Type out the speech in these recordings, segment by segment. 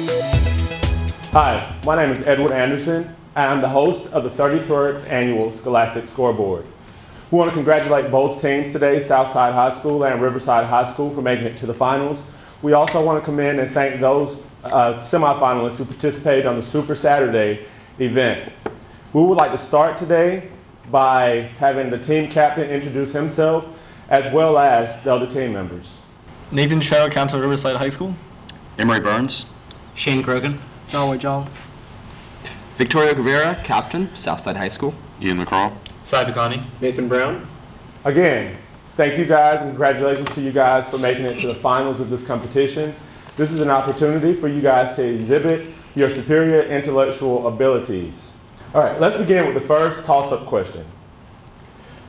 Hi, my name is Edward Anderson, and I'm the host of the 33rd Annual Scholastic Scoreboard. We want to congratulate both teams today, Southside High School and Riverside High School, for making it to the finals. We also want to commend and thank those semifinalists who participated on the Super Saturday event. We would like to start today by having the team captain introduce himself, as well as the other team members. Nathan Shadow, captain of Riverside High School. Emery Burns. Shane Grogan. John John. Victoria Rivera, captain, Southside High School. Ian McCraw. Cy Picani. Nathan Brown. Again, thank you guys and congratulations to you guys for making it to the finals of this competition. This is an opportunity for you guys to exhibit your superior intellectual abilities. All right, let's begin with the first toss-up question.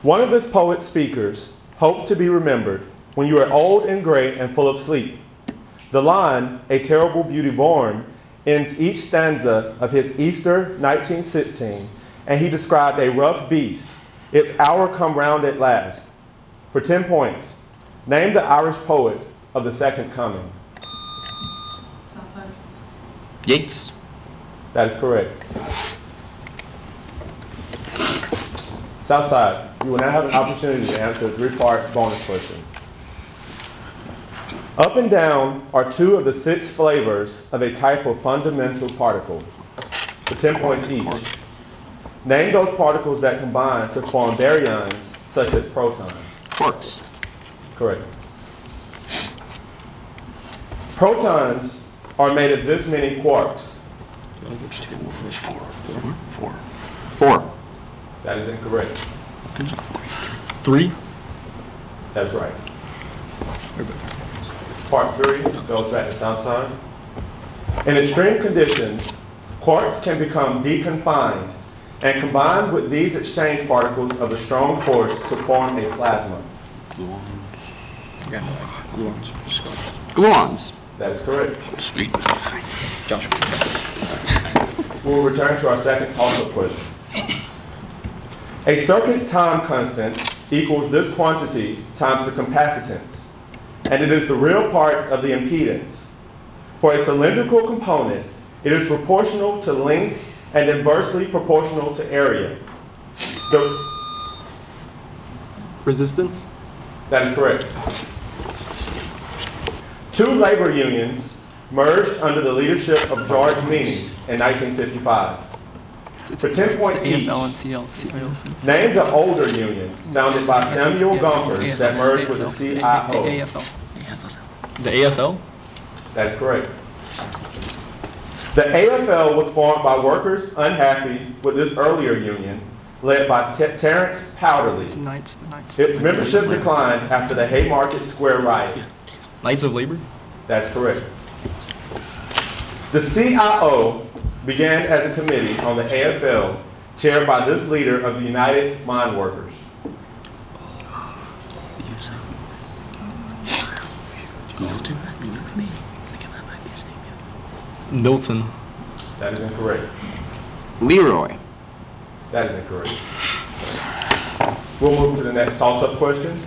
One of this poet's speakers hopes to be remembered when you are old and gray and full of sleep. The line, "A terrible beauty born," ends each stanza of his Easter 1916, and he described a rough beast. Its hour come round at last. For 10 points, name the Irish poet of the Second Coming. Yeats. That is correct. Southside, you will now have an opportunity to answer a three-part bonus question. Up and down are two of the 6 flavors of a type of fundamental particle, for 10 points each. Name those particles that combine to form baryons, such as protons. Quarks. Correct. Protons are made of this many quarks. Four. That is incorrect. 3. That's right. Part 3 goes back to Southside. In extreme conditions, quarks can become deconfined and combine with these exchange particles of a strong force to form a plasma. Gluons. That is correct. Sweet. Josh. We'll return to our second toss-up question. A circuit's time constant equals this quantity times the capacitance, and it is the real part of the impedance. For a cylindrical component, it is proportional to length and inversely proportional to area. The Resistance. That is correct. 2 labor unions merged under the leadership of George Meany in 1955. For 10 points each, name the older union founded by Samuel Gompers that merged with the CIO. The AFL? That is correct. The AFL was formed by workers unhappy with this earlier union, led by Terence Powderly. Its membership declined after the Haymarket Square riot. Knights of Labor? That's correct. The CIO began as a committee on the AFL, chaired by this leader of the United Mine Workers. Milton. That is incorrect. Leroy. That is incorrect. We'll move to the next toss-up question.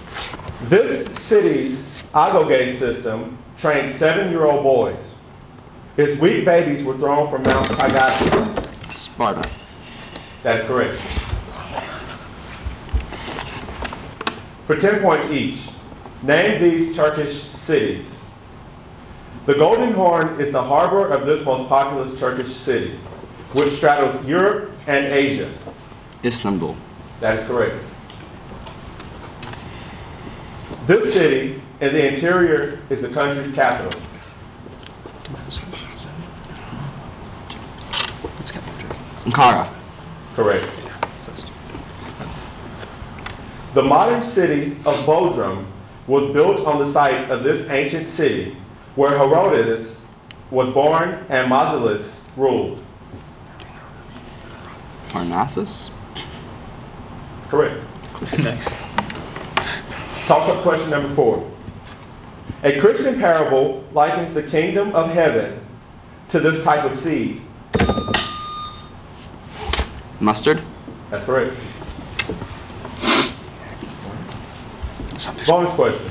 This city's Agogate system trained 7-year-old boys. Its weak babies were thrown from Mount Tagaki. Sparta. That is correct. For 10 points each, name these Turkish cities. The Golden Horn is the harbor of this most populous Turkish city, which straddles Europe and Asia. Istanbul. That is correct. This city in the interior is the country's capital. Ankara. Correct. The modern city of Bodrum was built on the site of this ancient city where Herodotus was born and Mausolus ruled. Parnassus. Correct. Nice. Toss-up question number 4. A Christian parable likens the kingdom of heaven to this type of seed. Mustard. That's correct. Bonus question.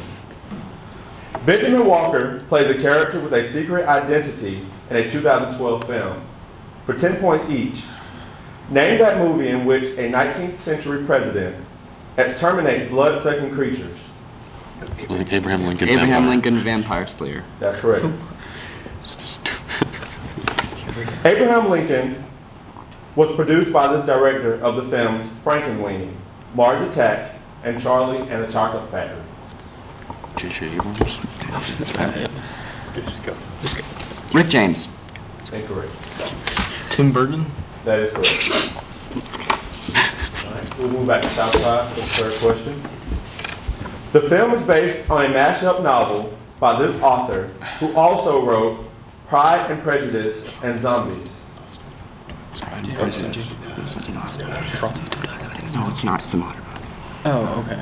Benjamin Walker plays a character with a secret identity in a 2012 film. For 10 points each, name that movie in which a 19th century president exterminates blood-sucking creatures. Abraham Lincoln. Abraham Lincoln, Vampire Slayer. That's correct. Abraham Lincoln was produced by this director of the films Frankenweenie, Mars Attack, and Charlie and the Chocolate Factory. J.J. Abrams. Just go. Rick James. Incorrect. Tim Burton. That is correct. All right, we'll move back to Southside for the third question. The film is based on a mashup novel by this author, who also wrote Pride and Prejudice and Zombies. No, it's not. It's a modern. Oh, okay.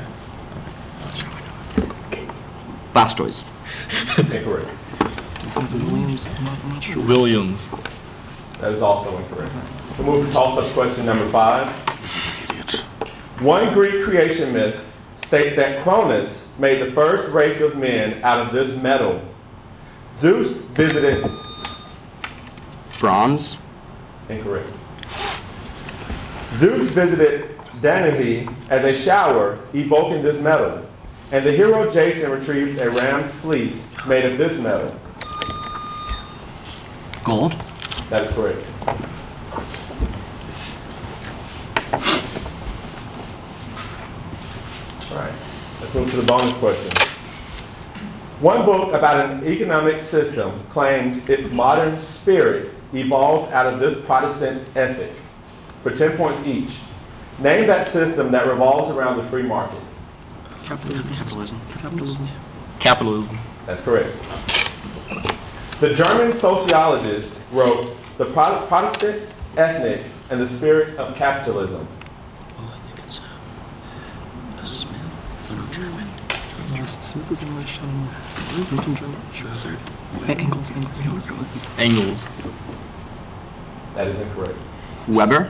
Blastoise. Incorrect. Williams. That is also incorrect. We'll move to toss-up question number 5. One Greek creation myth states that Cronus made the first race of men out of this metal. Zeus visited... Bronze. Incorrect. Zeus visited Danae as a shower, evoking this metal, and the hero Jason retrieved a ram's fleece made of this metal. Gold. That is correct. All right, let's move to the bonus question. One book about an economic system claims its modern spirit evolved out of this Protestant ethic. For 10 points each, name that system that revolves around the free market. Capitalism. That's correct. The German sociologist wrote The Protestant Ethic and the Spirit of Capitalism. Smith is English. Lincoln German. Sure, sir. Engels. That is incorrect. Weber.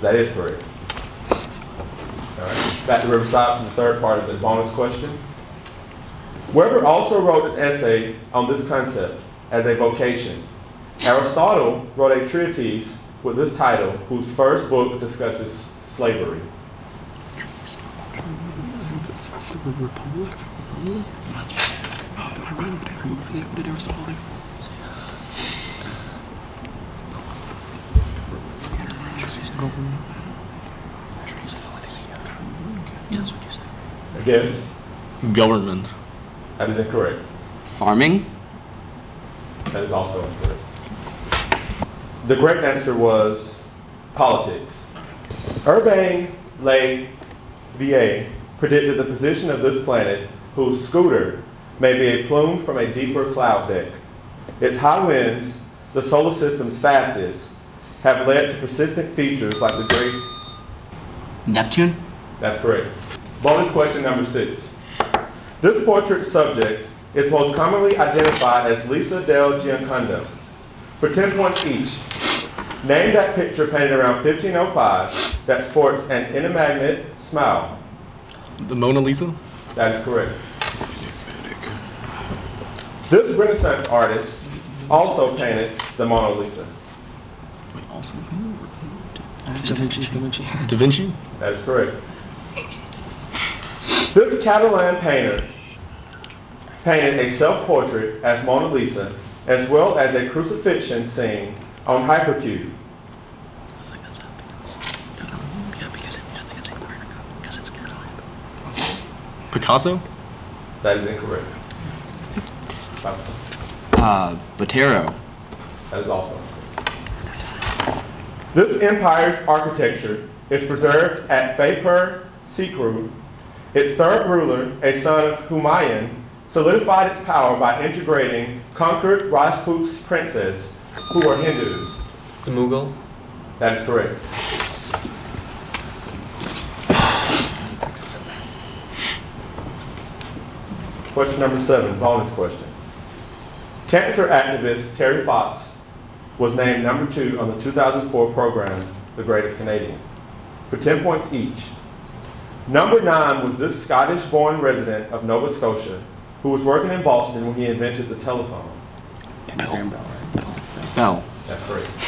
That is correct. All right. Back to Riverside for the third part of the bonus question. Weber also wrote an essay on this concept as a vocation. Aristotle wrote a treatise with this title, whose first book discusses slavery. It's the Republic. Am I right? What did Aristotle do? I guess. Government. That is incorrect. Farming. That is also incorrect. The correct answer was politics. Urbain Le Vier predicted the position of this planet, whose scooter may be a plume from a deeper cloud deck. Its high winds, the solar system's fastest, have led to persistent features like the great... Neptune. That's correct. Bonus question number 6. This portrait subject is most commonly identified as Lisa del Giocondo. For 10 points each, name that picture painted around 1505 that sports an enigmatic smile. The Mona Lisa. That is correct. This Renaissance artist also painted the Mona Lisa. Wait, also. Da Vinci. Da Vinci. That is correct. This Catalan painter painted a self-portrait as Mona Lisa, as well as a crucifixion scene on Hypercube. Picasso. That is incorrect. Botero. That is also incorrect. This empire's architecture is preserved at Faipur Sikru. Its third ruler, a son of Humayun, solidified its power by integrating conquered Rajput princes who were Hindus. The Mughal. That is correct. Question number 7, bonus question. Cancer activist Terry Fox was named number 2 on the 2004 program, The Greatest Canadian, for 10 points each. Number 9 was this Scottish-born resident of Nova Scotia who was working in Boston when he invented the telephone. Bell. Bell. That's correct.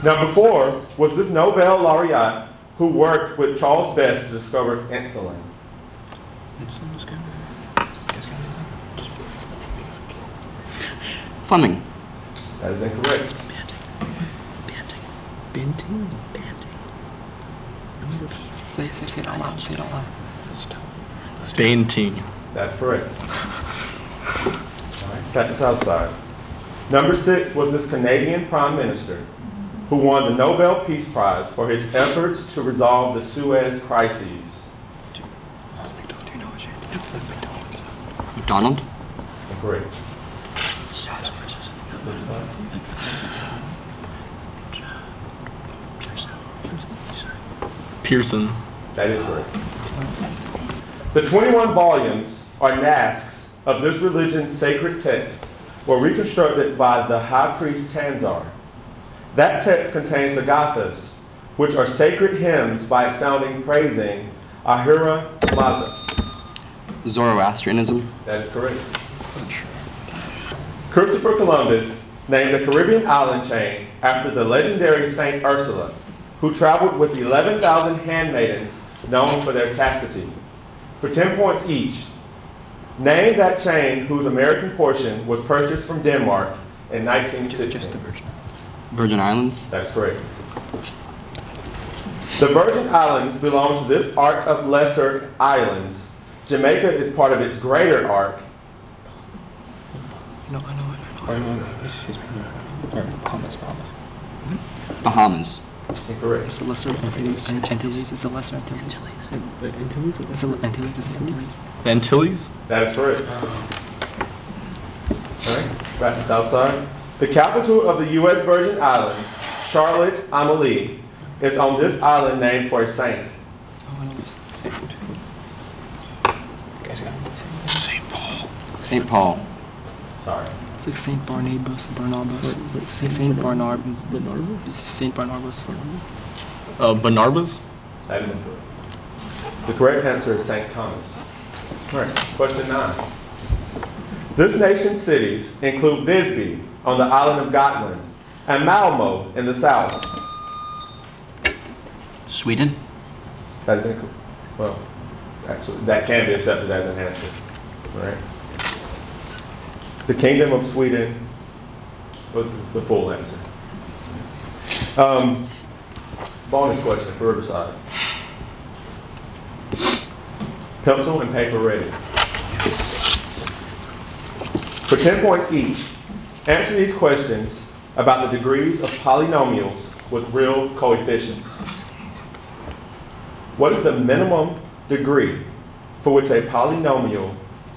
Number 4 was this Nobel laureate who worked with Charles Best to discover insulin. Fleming. That is incorrect. Banting. Say it out loud. Say it out loud. Banting. That's correct. All right, back to Southside. Number 6 was this Canadian Prime Minister who won the Nobel Peace Prize for his efforts to resolve the Suez crises. McDonald. Incorrect. Pearson. That is correct. The 21 volumes or nasks of this religion's sacred text were reconstructed by the high priest Tanzar. That text contains the Gathas, which are sacred hymns by expounding praising Ahura Mazda. Zoroastrianism. That is correct. Christopher Columbus named the Caribbean island chain after the legendary Saint Ursula, who traveled with 11,000 handmaidens known for their chastity. For 10 points each, name that chain whose American portion was purchased from Denmark in 1916. Virgin Islands. That's correct. The Virgin Islands belong to this arc of lesser islands. Jamaica is part of its greater arc. No, I know. Bahamas. Incorrect. It's a lesser Antilles. It's a lesser Antilles. Antilles? It's a Antilles. It's Antilles. Antilles? That is correct. All right, back to Southside. The capital of the U.S. Virgin Islands, Charlotte Amalie, is on this island named for a saint. Oh, I know this. St. Paul. St. Paul. Sorry. It's like Saint Barnabas. It's like Saint Barnabas. Saint Barnabas. Barnabas? That is incorrect. The correct answer is St. Thomas. All right, question 9. This nation's cities include Visby on the island of Gotland and Malmo in the south. Sweden. That is incorrect. Well, actually, that can be accepted as an answer. All right. The Kingdom of Sweden was the full answer. Bonus question for Riverside. Pencil and paper ready. For 10 points each, answer these questions about the degrees of polynomials with real coefficients. What is the minimum degree for which a polynomial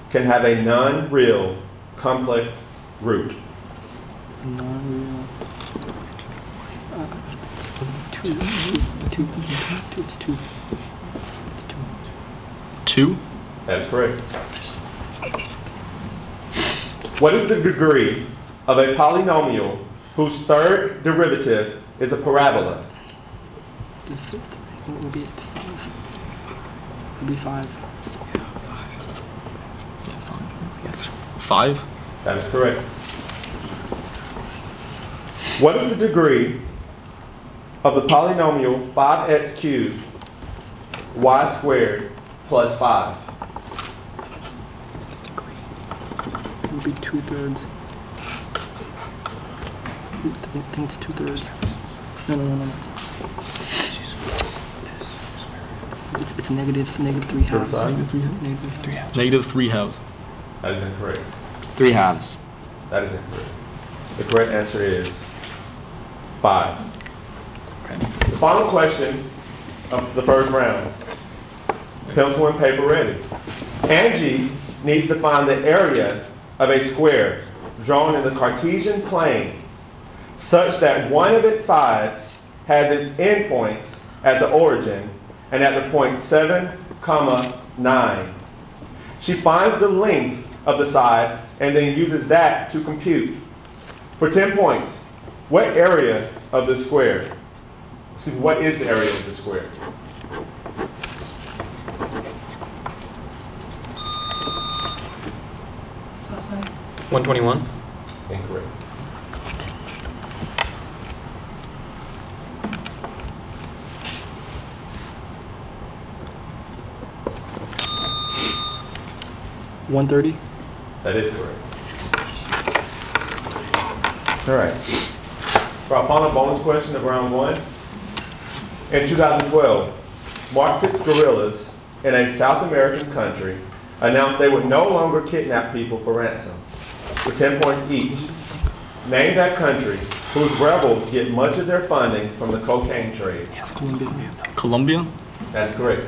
can have a non-real complex root? Non-real. It's two. 2? That is correct. What is the degree of a polynomial whose third derivative is a parabola? The fifth. What would be it? 5. It would be 5. 5? That is correct. What is the degree of the polynomial 5x cubed y squared plus 5? It would be 2/3. I think it's 2/3. No. It's negative 3 halves. Side? Negative 3 halves. That is incorrect. 3 halves. That is incorrect. The correct answer is 5. Okay. The final question of the first round. Pencil and paper ready. Angie needs to find the area of a square drawn in the Cartesian plane such that one of its sides has its endpoints at the origin and at the point 7, 9. She finds the length of the side and then uses that to compute. For 10 points, what area of the square, excuse me, what is the area of the square? $121. Incorrect. 130. That is correct. All right. For our final bonus question of round 1. In 2012, Marxist guerrillas in a South American country announced they would no longer kidnap people for ransom, for 10 points each. Name that country whose rebels get much of their funding from the cocaine trade. Colombia? That is correct.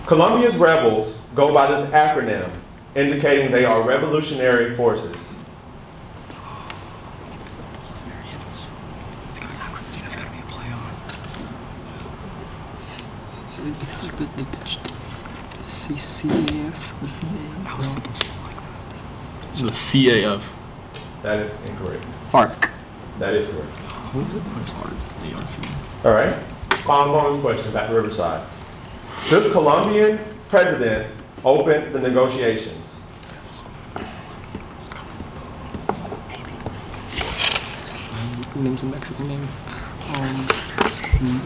Colombia's rebels go by this acronym, indicating they are revolutionary forces. It's like the CCAF. I was thinking something like that. The CAF. That is incorrect. FARC. That is correct. Hard. All right. Final bonus question back to Riverside. This Colombian president opened the negotiations. Name's a Mexican name.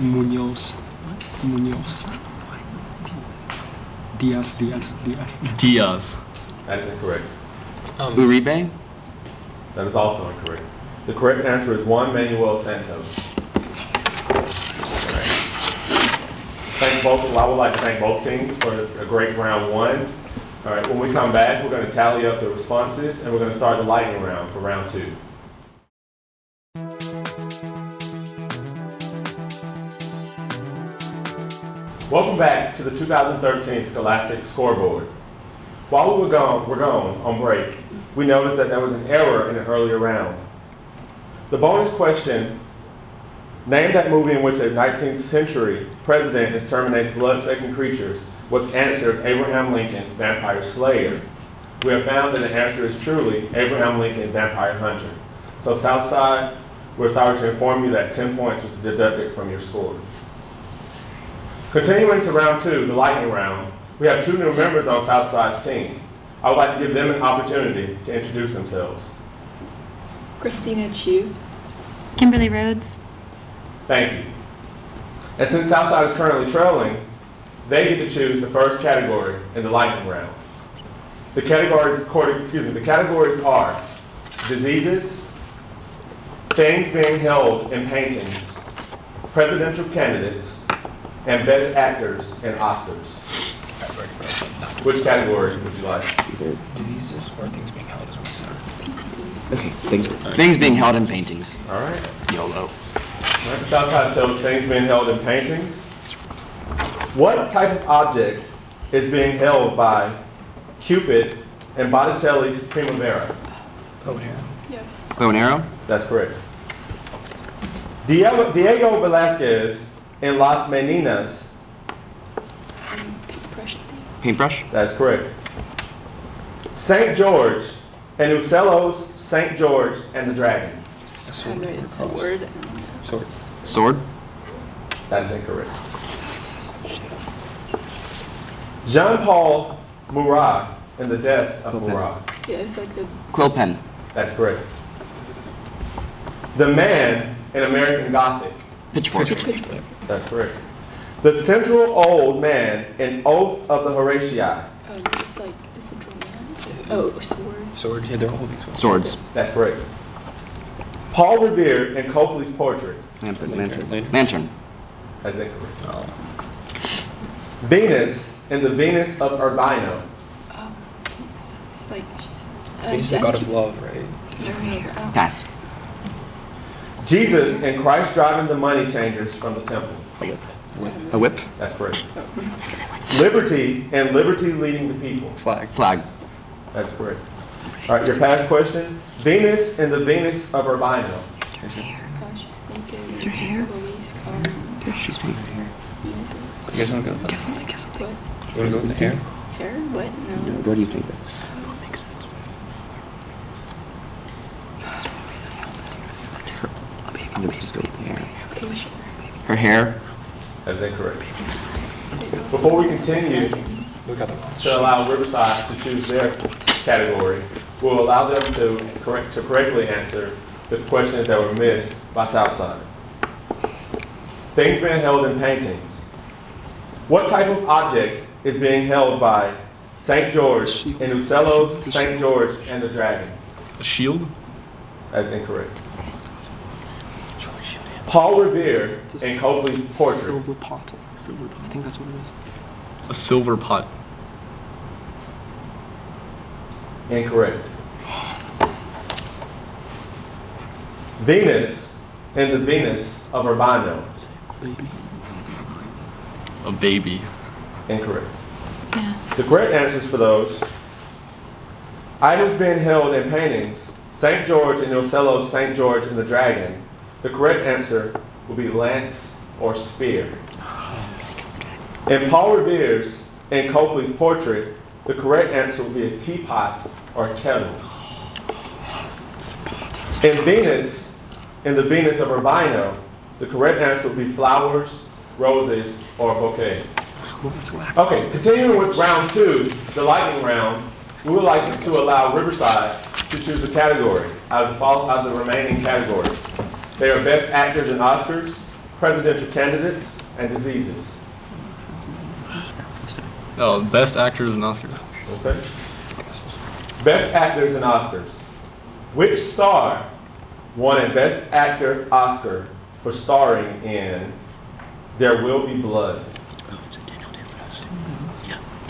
Munoz. Diaz. Diaz. That is incorrect. Uribe. That is also incorrect. The correct answer is Juan Manuel Santos. Thank both. I would like to thank both teams for a great round 1. All right, when we come back, we're going to tally up the responses and we're going to start the lightning round for round 2. Welcome back to the 2013 Scholastic Scoreboard. While we were gone on break, we noticed that there was an error in an earlier round. The bonus question, name that movie in which a 19th century president exterminates blood-sucking creatures, was answered Abraham Lincoln, Vampire Slayer. We have found that the answer is truly Abraham Lincoln, Vampire Hunter. So Southside, we're sorry to inform you that 10 points was deducted from your score. Continuing to round 2, the lightning round, we have 2 new members on Southside's team. I would like to give them an opportunity to introduce themselves. Christina Chu. Kimberly Rhodes. Thank you. And since Southside is currently trailing, they get to choose the first category in the lightning round. The categories are diseases, things being held in paintings, presidential candidates, and best actors in Oscars. Which category would you like? Diseases or things being held as well. Okay, things being held in paintings. All right. YOLO. All right. Southside chose things being held in paintings. What type of object is being held by Cupid in Botticelli's Primavera? Bow and arrow. Yeah. Bow and arrow? That's correct. Diego Velázquez in Las Meninas. Paintbrush, I think. Paintbrush? That's correct. St. George and Ucello's St. George and the Dragon. It's sword. Sword. Sword? That is incorrect. Jean-Paul Murat in The Death of Murat. Yeah, it's like the Quill pen. That's correct. The Man in American Gothic. Pitchfork. That's correct. The Central Old Man in Oath of the Horatii. it's like the central man. Oh, swords. Sword. Yeah, they're all holding swords. Swords. That's correct. Paul Revere in Copley's Portrait. Lantern. That's incorrect. Venus in the Venus of Urbino. It's like she's. He's the god of love, right? Pass. Jesus and Christ driving the money changers from the temple. A whip. That's correct. Liberty and liberty leading the people. Flag. Flag. That's correct. All right, your past question. Venus and the Venus of Urbino. She's naked. Her hair? She's saying You guys want to go with that? Guess something. What? You want to go with the hair? Hair? What? No. What do you think? Makes sense. Just go with the hair. Okay, sure. Her hair. That's incorrect. Before we continue We got the to allow Riverside to choose their category, we'll allow them to correctly answer the questions that were missed by Southside. Things being held in paintings. What type of object is being held by St. George, and Ucello's St. George and the Dragon. A shield? That's incorrect. Paul Revere in Copley's portrait. Silver pot. Silver pot. I think that's what it is. A silver pot. Incorrect. Venus in the Venus of Urbino. Baby. A baby. Incorrect. Yeah. The correct answers for those: items being held in paintings, St. George and Ucello's St. George and the Dragon. The correct answer will be lance or spear. In Paul Revere's and Copley's portrait, the correct answer will be a teapot or a kettle. In Venus, in the Venus of Urbino, the correct answer will be flowers, roses, or a bouquet. Okay, continuing with round 2, the lightning round, we would like to allow Riverside to choose a category out of the remaining categories. They are Best Actors and Oscars, Presidential Candidates, and Diseases. Oh, best actors and Oscars. Okay. Best Actors and Oscars. Which star won a Best Actor Oscar for starring in There Will Be Blood?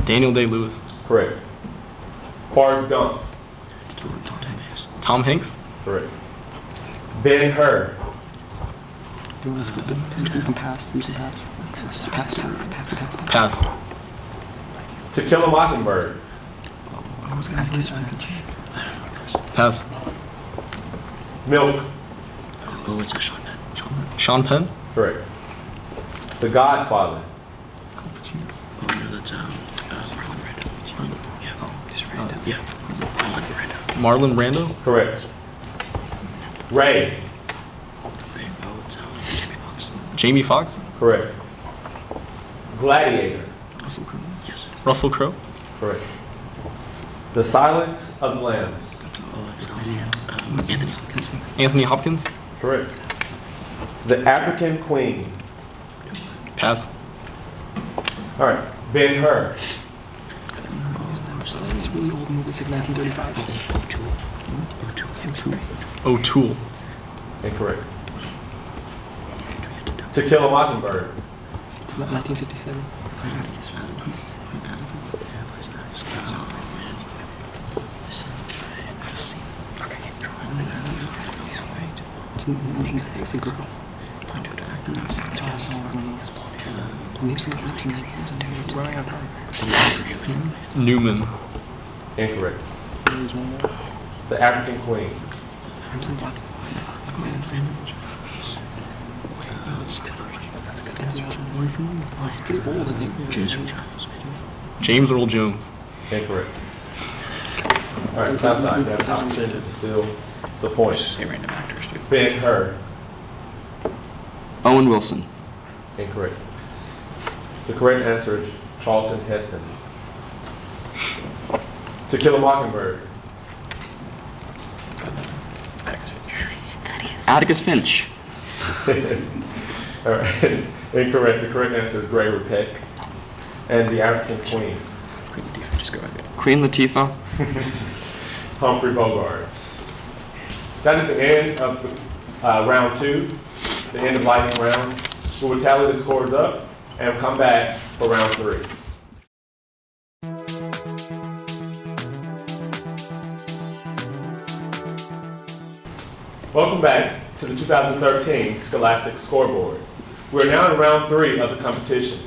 Daniel Day-Lewis. Correct. Forrest Gump. Tom Hanks. Correct. Ben-Hur. You can pass. You can pass. Pass. Pass. To Kill a Mockingbird. Pass. Milk. Oh, it's a Sean Penn. Sean Penn. Correct. The Godfather. Oh, no, that's Marlon Brando. Yeah. Marlon Brando. Marlon Brando. Correct. Ray. Oh, it's Jamie Foxx. Correct. Gladiator. yes. Russell Crowe. Correct. The Silence of the Lambs. Oh, it's Anthony Hopkins. Anthony Hopkins. Correct. The African Queen. Pass. All right. Ben-Hur. This really old movie. It's like 1935. O'Toole. Incorrect. To Kill a Mockingbird. It's not 1957. It's a girl. Name some names. We're running out of time. Newman. Incorrect. The African Queen. It's pretty old, I think. James Earl Jones. Incorrect. All right, Southside, you have an opportunity to steal the points. Say random actors, too. Ben-Hur. Owen Wilson. Incorrect. The correct answer is Charlton Heston. To Kill a Mockingbird. Atticus Finch. All right. Incorrect. The correct answer is Gregory Peck. And the African Queen. Queen Latifah, just go ahead. Queen Latifah. Humphrey Bogart. That is the end of round 2, the end of lightning round. We will tally the scores up and come back for round 3. Welcome back to the 2013 Scholastic Scoreboard. We're now in round 3 of the competition.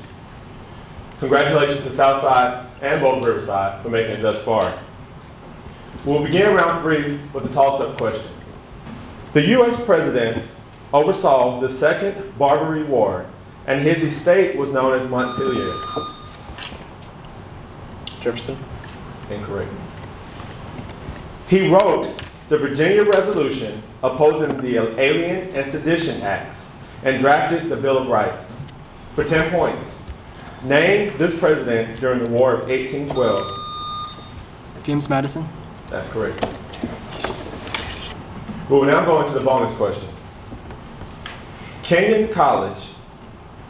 Congratulations to Southside and both Riverside for making it thus far. We'll begin round 3 with a toss-up question. The U.S. President oversaw the Second Barbary War, and his estate was known as Montpelier. Jefferson. Incorrect. He wrote the Virginia Resolution opposing the Alien and Sedition Acts and drafted the Bill of Rights. For 10 points, name this president during the War of 1812. James Madison. That's correct. We will now go into the bonus question. Kenyon College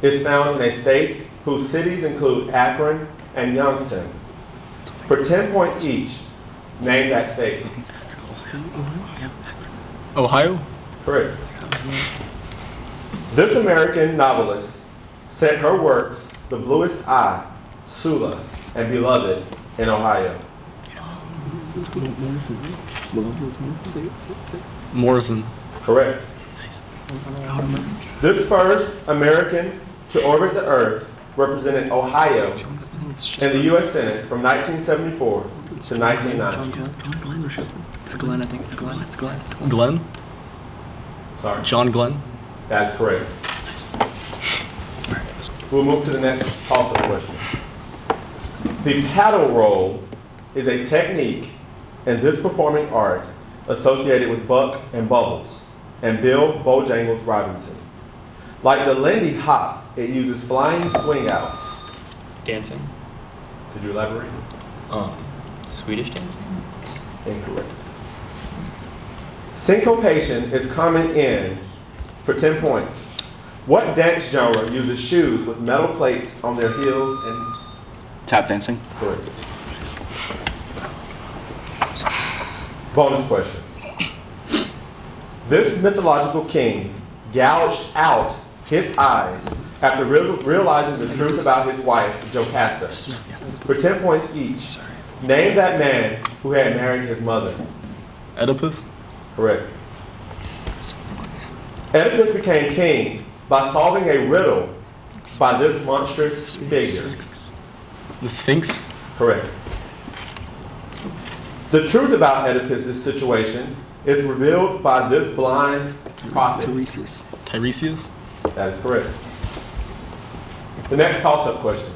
is found in a state whose cities include Akron and Youngstown. For 10 points each, name that state. Ohio. Correct. This American novelist set her works, The Bluest Eye, Sula, and Beloved, in Ohio. Morrison. Correct. This first American to orbit the Earth represented Ohio in the U.S. Senate from 1974 to 1990. It's Glenn, I think. It's Glenn. It's Glenn. It's Glenn. Glenn. Sorry. John Glenn. That's correct. We'll move to the next toss-up question. The paddle roll is a technique in this performing art associated with Buck and Bubbles and Bill Bojangles Robinson. Like the Lindy Hop, it uses flying swing outs. Dancing. Could you elaborate? Swedish dancing. Incorrect. Syncopation is common in, for 10 points, what dance genre uses shoes with metal plates on their heels and... Tap dancing. Correct. Bonus question. This mythological king gouged out his eyes after realizing the truth about his wife, Jocasta. For 10 points each, name that man who had married his mother. Oedipus. Correct. Oedipus became king by solving a riddle by this monstrous figure. The Sphinx. Correct. The truth about Oedipus' situation is revealed by this blind prophet. Tiresias. Tiresias. That is correct. The next toss-up question.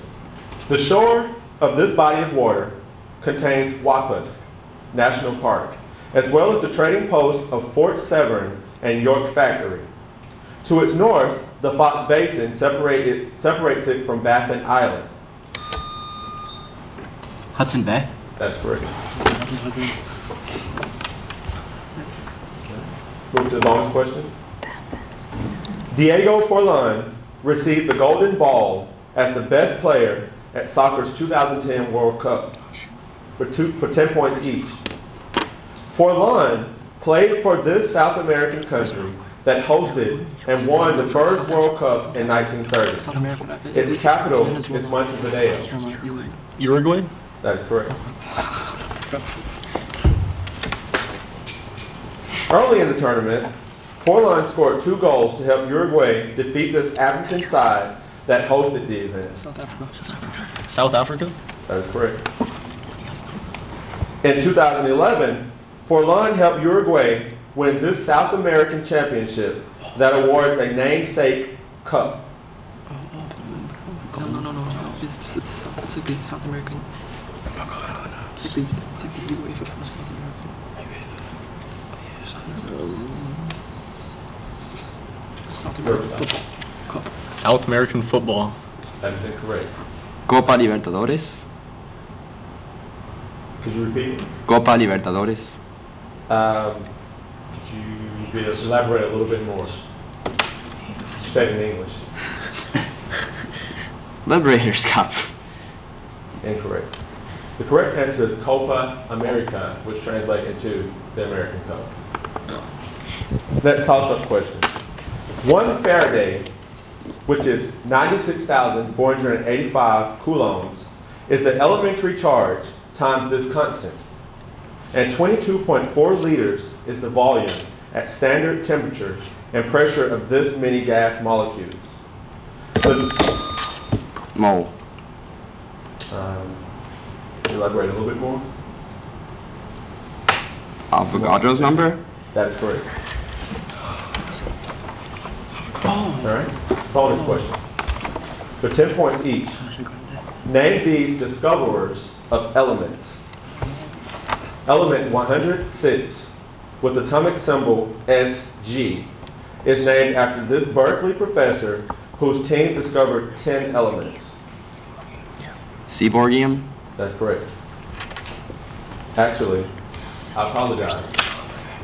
The shore of this body of water contains Wapusk National Park, as well as the trading post of Fort Severn and York Factory. To its north, the Fox Basin separates it from Baffin Island. Hudson Bay. That's correct. Move to the bonus question. Diego Forlan received the Golden Ball as the best player at soccer's 2010 World Cup for 10 points each. Forlan played for this South American country that hosted and won the first World Cup in 1930. South America. Its capital is Montevideo. Uruguay. That is correct. Early in the tournament, Forlan scored 2 goals to help Uruguay defeat this African side that hosted the event. South Africa. South Africa. That is correct. In 2011, Forlan helped Uruguay win this South American championship that awards a namesake cup. No. It's like the South American. It's like the UEFA for South America. South American football cup. South American football. That is incorrect. Copa Libertadores. Could you repeat? Copa Libertadores. Could you elaborate a little bit more? Say it in English. Liberators Cup. Incorrect. The correct answer is Copa America, which translates into the American Cup. Next toss-up question. 1 Faraday, which is 96,485 coulombs, is the elementary charge times this constant. And 22.4 liters is the volume at standard temperature and pressure of this many gas molecules. Mole. Elaborate a little bit more. Avogadro's number. That is correct. All right. Bonus question. For 10 points each, name these discoverers of elements. Element 106, with atomic symbol Sg, is named after this Berkeley professor whose team discovered 10 elements. Seaborgium. That's correct. Actually, I apologize.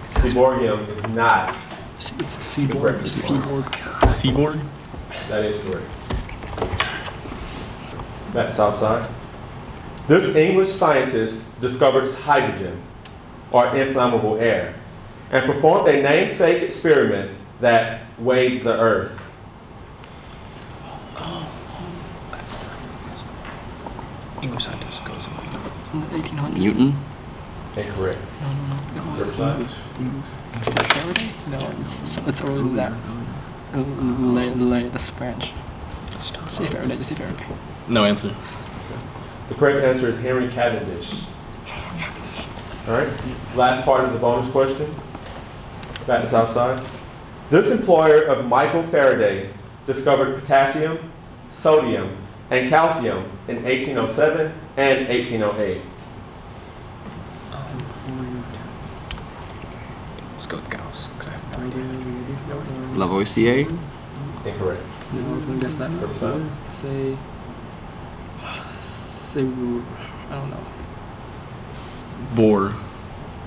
Seaborgium is not. It's the correct response. Seaborg. That is correct. That's Southside. This English scientist discovered hydrogen, or inflammable air, and performed a namesake experiment that weighed the Earth. English scientist goes in the 1800s. Newton. Incorrect. No. Riverside? Faraday? No, it's earlier than that. That's French. Say Faraday, just say Faraday. No answer. The correct answer is Henry Cavendish. All right, last part of the bonus question. Back to Southside. This employer of Michael Faraday discovered potassium, sodium, and calcium in 1807 and 1808. Let's go with Gauss, because I have no idea. Lavoisier. Incorrect. No, I was going to guess that. Riverside? Say, I don't know. Bohr.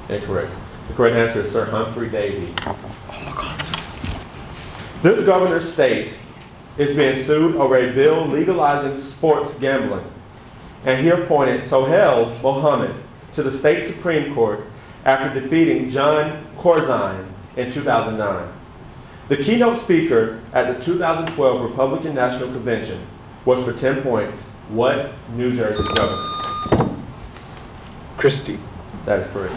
Incorrect. The correct answer is Sir Humphrey Davy. This governor state is being sued over a bill legalizing sports gambling, and he appointed Sohail Mohammed to the state Supreme Court after defeating John Corzine in 2009. The keynote speaker at the 2012 Republican National Convention was, for 10 points, what New Jersey governor? Christie. That is correct.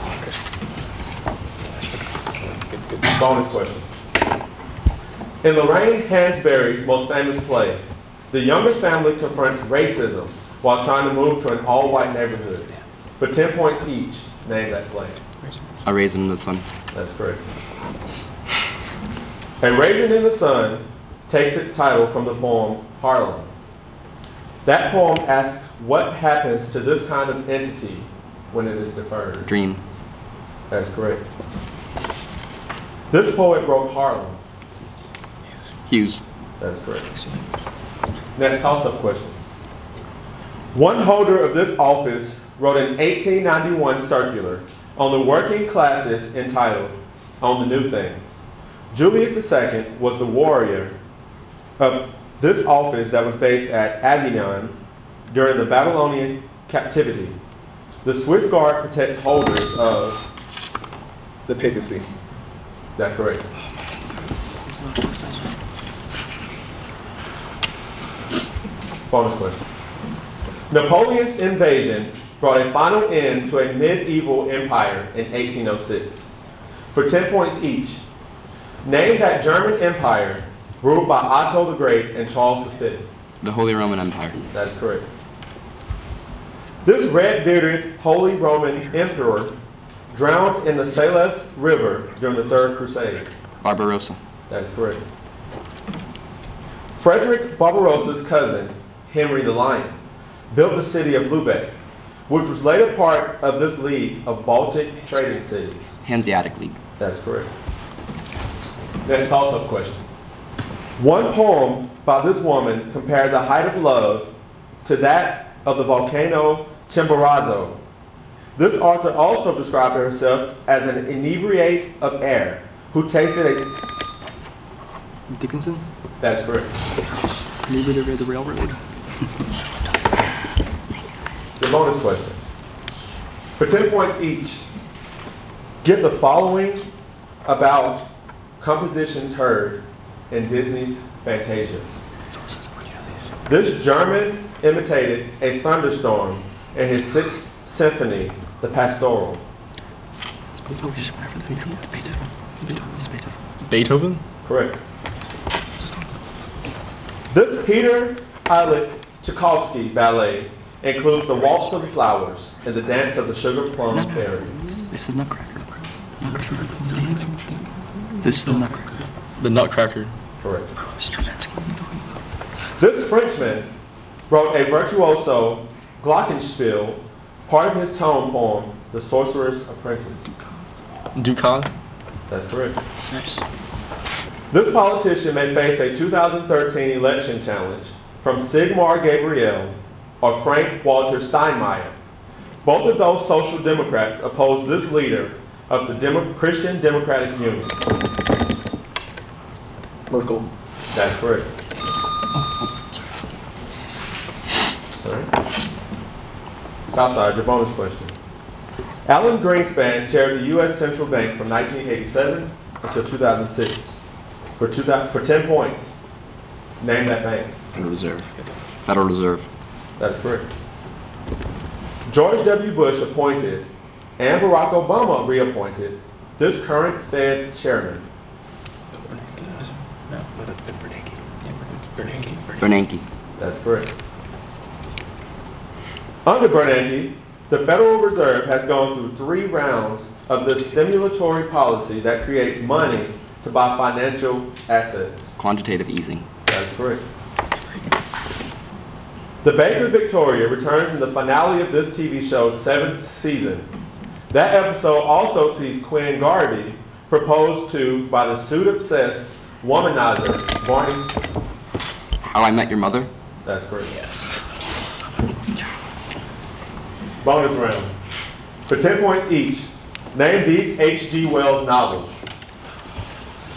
Good. Bonus question. In Lorraine Hansberry's most famous play, the younger family confronts racism while trying to move to an all-white neighborhood. For 10 points each, name that play. A Raisin in the Sun. That's correct. A Raisin in the Sun takes its title from the poem Harlem. That poem asks what happens to this kind of entity when it is deferred. Dream. That's correct. This poet wrote Harlem. Hughes. That's correct. Next toss-up question. One holder of this office wrote an 1891 circular on the working classes entitled On the New Things. Julius II was the warrior of this office that was based at Avignon during the Babylonian captivity. The Swiss Guard protects holders of... The papacy. That's correct. Bonus question. Napoleon's invasion brought a final end to a medieval empire in 1806. For 10 points each, name that German empire ruled by Otto the Great and Charles V. The Holy Roman Empire. That is correct. This red-bearded Holy Roman emperor drowned in the Salef River during the Third Crusade. Barbarossa. That is correct. Frederick Barbarossa's cousin, Henry the Lion, built the city of Lubeck, which was later part of this league of Baltic trading cities. Hanseatic League. That is correct. Next toss-up question. One poem by this woman compared the height of love to that of the volcano Chimborazo. This author also described herself as an inebriate of air who tasted a... Dickinson? That's correct. Maybe they read the railroad. The bonus question. For 10 points each, give the following about compositions heard in Disney's Fantasia. This German imitated a thunderstorm in his 6th symphony, the Pastoral. Beethoven? Correct. This Peter Illich Tchaikovsky ballet includes the Waltz of the Flowers and the Dance of the Sugar Plum Fairy. This is Nutcracker. This is the Nutcracker. The Nutcracker. Correct. This Frenchman wrote a virtuoso glockenspiel, part of his tone poem, The Sorcerer's Apprentice. Ducat? That's correct. Nice. This politician may face a 2013 election challenge from Sigmar Gabriel or Frank Walter Steinmeier. Both of those social democrats oppose this leader of the Christian Democratic Union. Merkel. That's correct. All right. Southside, your bonus question. Alan Greenspan chaired the U.S. Central Bank from 1987 until 2006. For 10 points, name that bank. Federal Reserve. Federal Reserve. That's correct. George W. Bush appointed and Barack Obama reappointed this current Fed chairman. Bernanke. That's correct. Under Bernanke, the Federal Reserve has gone through 3 rounds of this stimulatory policy that creates money to buy financial assets. Quantitative easing. That's correct. The Baker Victoria returns in the finale of this TV show's 7th season. That episode also sees Quinn Garvey proposed to by the suit-obsessed womanizer, Barney. How I Met Your Mother. That's correct. Yes. Bonus round. For 10 points each, name these H.G. Wells novels.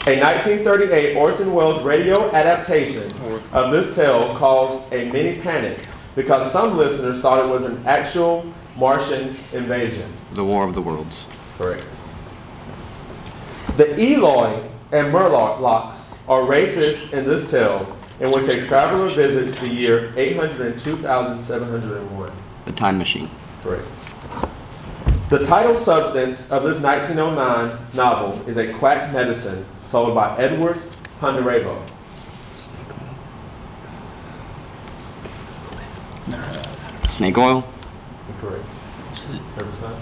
A 1938 Orson Welles radio adaptation of this tale caused a mini panic because some listeners thought it was an actual Martian invasion. The War of the Worlds. Correct. The Eloy and Murlocs are races in this tale in which a traveler visits the year 802,701. The Time Machine. Correct. The title substance of this 1909 novel is a quack medicine sold by Edward Ponderevo. Snake oil. Correct. Riverside.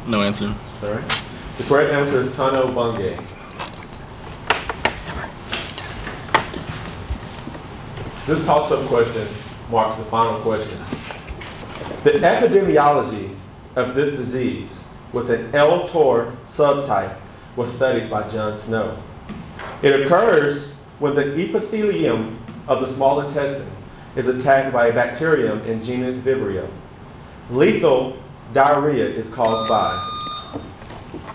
No answer. Sorry. The correct answer is Tono Bungay. This toss-up question marks the final question. The epidemiology of this disease with an L-Tor subtype was studied by John Snow. It occurs when the epithelium of the small intestine is attacked by a bacterium in genus Vibrio. Lethal diarrhea is caused by?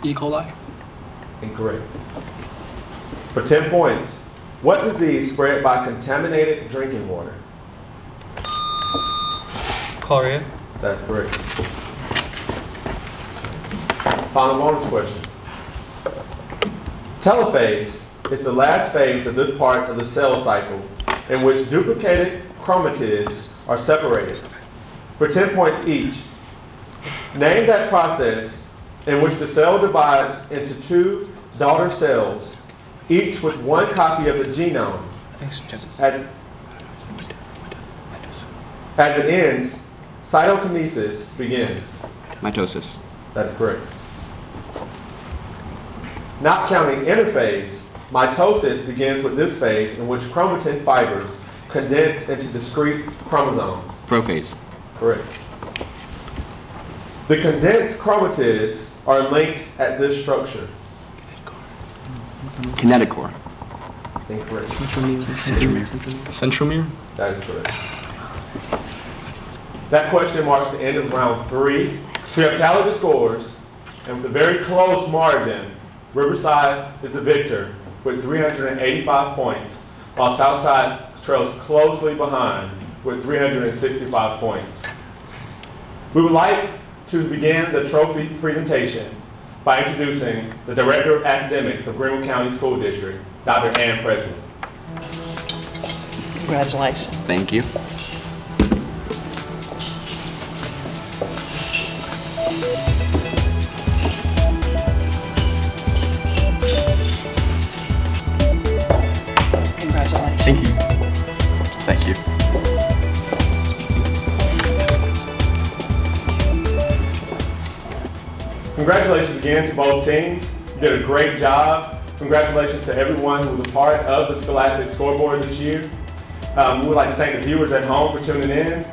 E. coli. Incorrect. For 10 points, what disease spread by contaminated drinking water? Cholera. That's correct. Final bonus question. Telophase is the last phase of this part of the cell cycle in which duplicated chromatids are separated. For 10 points each, name that process in which the cell divides into 2 daughter cells, each with 1 copy of the genome. As it ends, cytokinesis begins. Mitosis. That's correct. Not counting interphase, mitosis begins with this phase in which chromatin fibers condense into discrete chromosomes. Prophase. Correct. The condensed chromatids are linked at this structure. Kinetochore. Incorrect. Centromere. That is correct. That question marks the end of round 3. We have tallied the scores, and with a very close margin, Riverside is the victor with 385 points, while Southside trails closely behind with 365 points. We would like to begin the trophy presentation by introducing the Director of Academics of Greenville County School District, Dr. Ann Presley. Congratulations. Thank you. Congratulations. Thank you. Thank you. Congratulations again to both teams. You did a great job. Congratulations to everyone who was a part of the Scholastic Scoreboard this year. We would like to thank the viewers at home for tuning in.